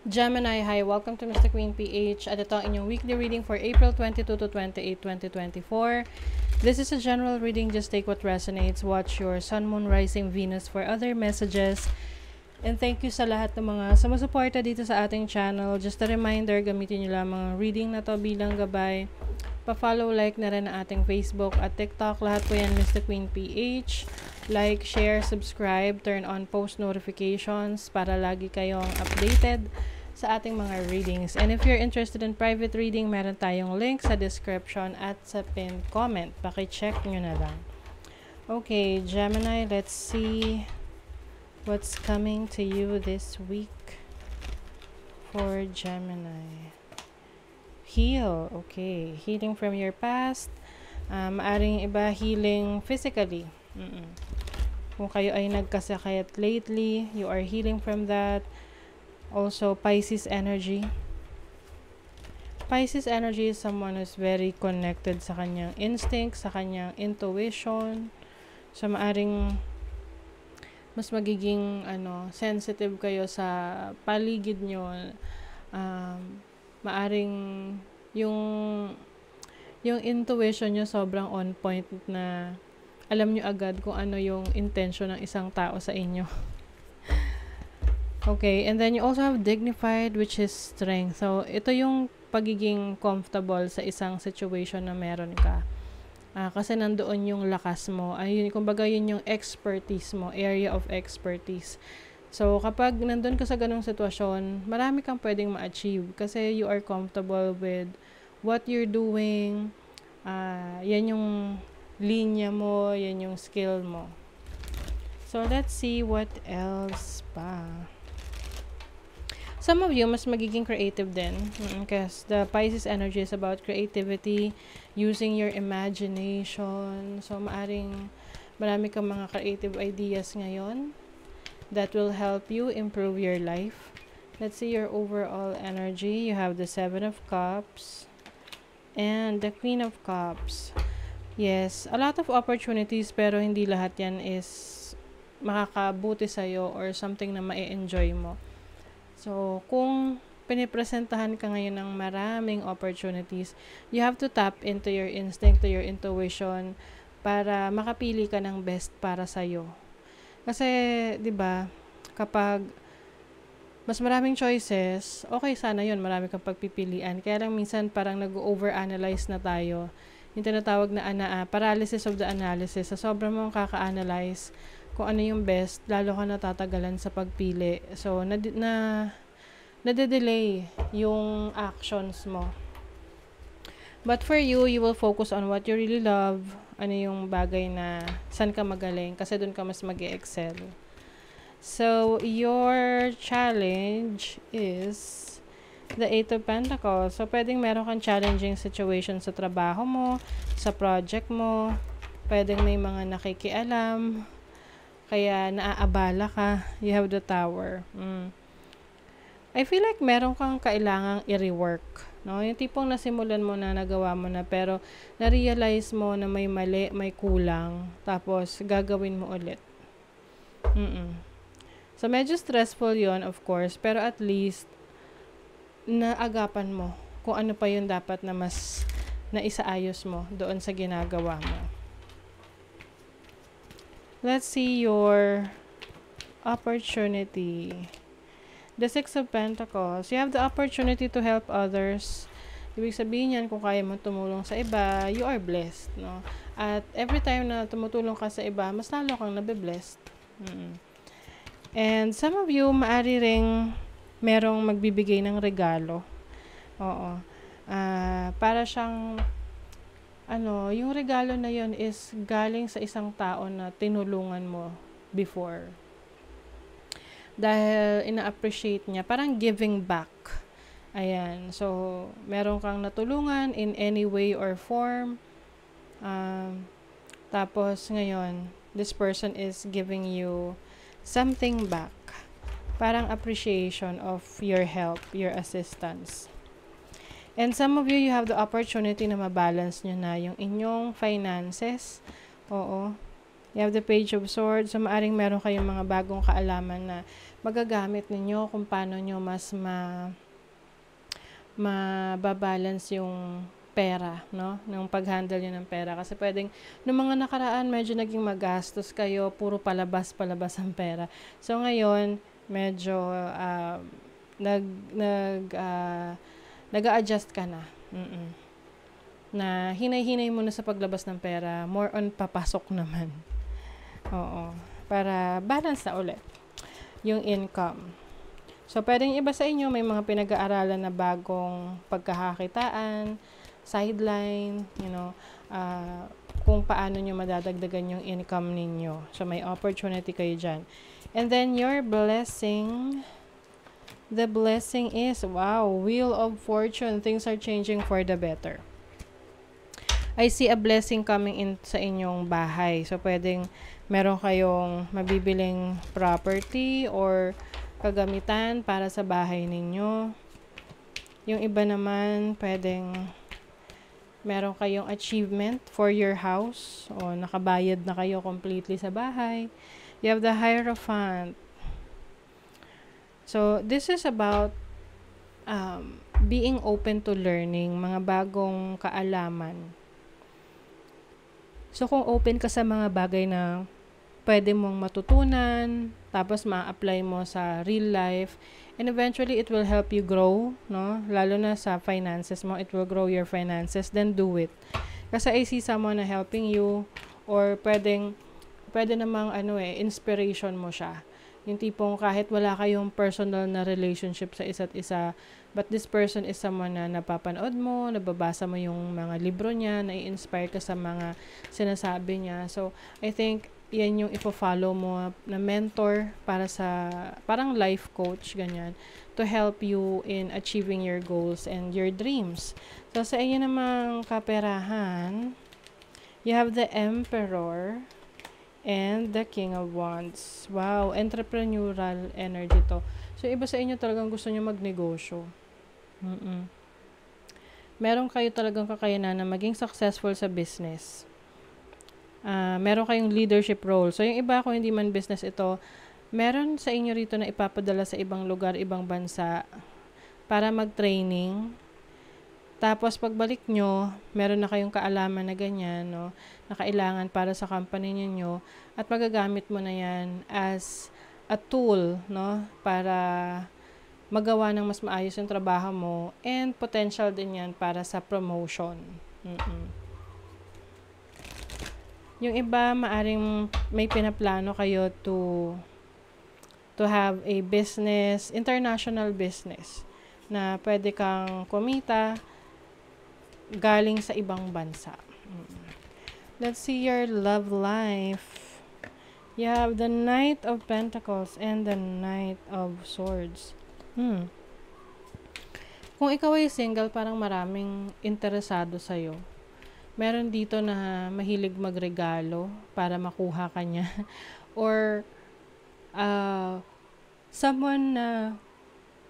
Gemini, hi, welcome to Mr. Queen PH at ito ang inyong weekly reading for April 22 to 28, 2024. This is a general reading, just take what resonates. Watch your Sun, Moon, Rising, Venus for other messages. And thank you sa lahat ng mga sumusuporta dito sa ating channel. Just a reminder, gamitin nyo lang mga reading na to bilang gabay. Pa-follow, like na rin ang ating Facebook at TikTok. Lahat po yan Mr. Queen PH. Like, share, subscribe, turn on post notifications para lagi kayong updated sa ating mga readings. And if you're interested in private reading, meron tayong link sa description at sa pinned comment. Paki-check nyo na lang. Okay, Gemini, let's see what's coming to you this week for Gemini. Heal. Okay, healing from your past. Maaring iba healing physically. Kung kayo ay nagkasakit lately, you are healing from that. Also, Pisces energy. Pisces energy is someone who's very connected sa kanyang instinct, sa kanyang intuition. So, maaring mas magiging sensitive kayo sa paligid nyo. Maaring yung intuition nyo sobrang on point na alam nyo agad kung ano yung intention ng isang tao sa inyo. Okay, and then you also have dignified, which is strength. So, ito yung pagiging comfortable sa isang situation na meron ka. Kasi nandoon yung lakas mo. Ayun, kumbaga yun yung expertise mo, area of expertise. So, kapag nandun ka sa ganong sitwasyon, marami kang pwedeng ma-achieve kasi you are comfortable with what you're doing. Yan yung linya mo, yan yung skill mo. So, let's see what else pa. Some of you, mas magiging creative din. Because the Pisces energy is about creativity, using your imagination. So, maaring marami kang mga creative ideas ngayon that will help you improve your life. Let's see your overall energy. You have the Seven of Cups and the Queen of Cups. Yes, a lot of opportunities pero hindi lahat yan is makakabuti sa'yo or something na ma-enjoy mo. So, kung pinipresentahan ka ngayon ng maraming opportunities, you have to tap into your instinct, to your intuition para makapili ka ng best para sa'yo. Kasi, di ba, kapag mas maraming choices, okay sana yun, marami kang pagpipilian. Kaya lang minsan parang nag-overanalyze na tayo. Yung tinatawag na paralysis of the analysis. Sa sobrang mong kaka-analyze kung ano yung best, lalo ka natatagalan sa pagpili. So, nade-delay yung actions mo. But for you, you will focus on what you really love. Ano yung bagay na saan ka magaling kasi doon ka mas mag-excel. So, your challenge is the Eight of Pentacles. So, pwedeng meron kang challenging situation sa trabaho mo, sa project mo. Pwedeng may mga nakikialam. Kaya naaabala ka. You have the Tower. I feel like meron kang kailangang i-rework. No? Yung tipong nasimulan mo na, nagawa mo na, pero na-realize mo na may mali, may kulang. Tapos, gagawin mo ulit. So, medyo stressful yon of course. Pero at least, naagapan mo kung ano pa yun dapat na mas naisaayos mo doon sa ginagawa mo. Let's see your opportunity. The Six of Pentacles. You have the opportunity to help others. Ibig sabihin yan, kung kaya mo tumulong sa iba, you are blessed. No? At every time na tumutulong ka sa iba, mas lalo kang nabe-blessed. And some of you, maari ring merong magbibigay ng regalo. Oo. Para siyang, yung regalo na yon is galing sa isang tao na tinulungan mo before. Dahil ina-appreciate niya. Parang giving back. Ayan. So, meron kang natulungan in any way or form. Tapos, ngayon, this person is giving you something back. Parang appreciation of your help, your assistance. And some of you have the opportunity na mabalance nyo na yung inyong finances. Oo. You have the Page of Swords. So, maaring meron kayong mga bagong kaalaman na magagamit ninyo kung paano nyo mas mababalance yung pera, no? Ng pag-handle nyo ng pera. Kasi pwedeng, nung mga nakaraan, medyo naging magastos kayo, puro palabas ang pera. So, ngayon, medyo, nag-a-adjust ka na. Na hinay-hinay mo na sa paglabas ng pera, more on papasok naman. Oo. Para balance na ulit yung income. So, pwedeng iba sa inyo, may mga pinag-aaralan na bagong pagkakakitaan, sideline, kung paano nyo madadagdagan yung income ninyo. So, may opportunity kayo dyan. And then, your blessing, the blessing is, wow, Wheel of Fortune. Things are changing for the better. I see a blessing coming in sa inyong bahay. So, pwedeng meron kayong mabibiling property or kagamitan para sa bahay ninyo. Yung iba naman, pwedeng meron kayong achievement for your house o nakabayad na kayo completely sa bahay. You have the Hierophant. So, this is about being open to learning, mga bagong kaalaman. So, kung open ka sa mga bagay na pwede mong matutunan, tapos ma-apply mo sa real life, and eventually, it will help you grow, no? Lalo na sa finances mo, it will grow your finances, then do it. Kasi I see someone na helping you, or pwede namang, inspiration mo siya. Yung tipong kahit wala kayong personal na relationship sa isa't isa, but this person is someone na napapanood mo, nababasa mo yung mga libro niya, nai-inspire ka sa mga sinasabi niya. So, I think, yan yung ipo-follow mo na mentor para sa, parang life coach, ganyan, to help you in achieving your goals and your dreams. So, sa inyo namang kaperahan, you have the Emperor and the King of Wands. Wow, entrepreneurial energy to. So, iba sa inyo talagang gusto nyo magnegosyo. Meron kayo talagang kakayanan na maging successful sa business. Meron kayong leadership role. So, yung iba, kung hindi man business ito, meron sa inyo rito na ipapadala sa ibang lugar, ibang bansa, para mag-training. Tapos, pagbalik nyo, meron na kayong kaalaman na ganyan, no, na kailangan para sa company ninyo, at magagamit mo na yan as a tool, no, para magawa ng mas maayos yung trabaho mo, and potential din yan para sa promotion. Yung iba, maaring may pinaplano kayo to have a business, international business, na pwede kang kumita galing sa ibang bansa. Let's see your love life. You have the Knight of Pentacles and the Knight of Swords. Kung ikaw ay single, parang maraming interesado sa'yo. Meron dito na mahilig magregalo para makuha ka niya. Or, someone na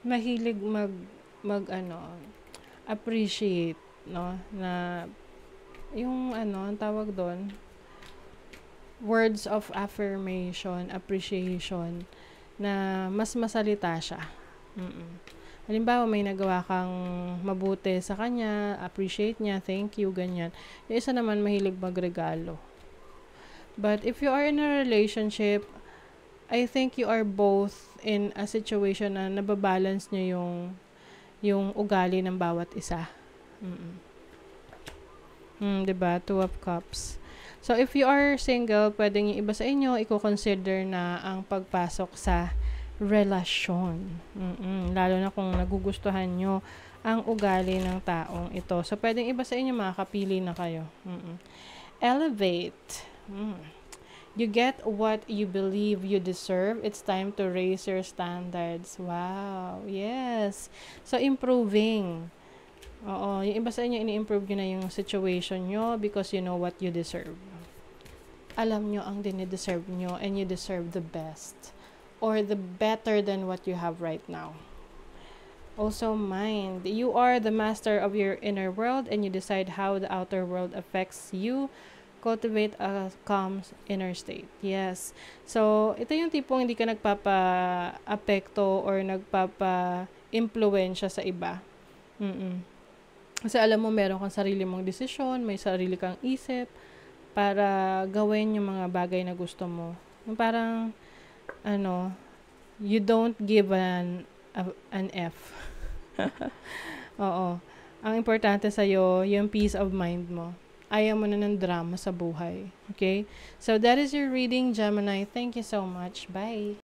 mahilig appreciate, no? Na, yung ang tawag doon, words of affirmation, appreciation, na mas masalita siya. Halimbawa, may nagawa kang mabuti sa kanya, appreciate niya, thank you, ganyan. Yung isa naman mahilig magregalo. But if you are in a relationship, I think you are both in a situation na nababalance nyo yung ugali ng bawat isa. Diba? Two of Cups. So, if you are single, pwedeng yung iba sa inyo, i-consider na ang pagpasok sa relasyon. Lalo na kung nagugustuhan nyo ang ugali ng taong ito. So, pwedeng iba sa inyo, makakapili na kayo. Elevate. You get what you believe you deserve. It's time to raise your standards. Wow. Yes. So, improving. Oo. Yung iba sa inyo, ini-improve nyo na yung situation nyo because you know what you deserve. Alam nyo ang dinideserve nyo and you deserve the best. Or the better than what you have right now. Also, mind. You are the master of your inner world and you decide how the outer world affects you. cultivate a calm inner state. Yes. So, ito yung tipong hindi ka nagpapa-apekto or nagpapa-impluensya sa iba. Kasi alam mo, meron kang sarili mong desisyon, may sarili kang isip para gawin yung mga bagay na gusto mo. Yung parang, you don't give an F. Oo. Ang importante sa'yo, yung peace of mind mo. Ayaw mo na ng drama sa buhay. Okay? So, that is your reading, Gemini. Thank you so much. Bye!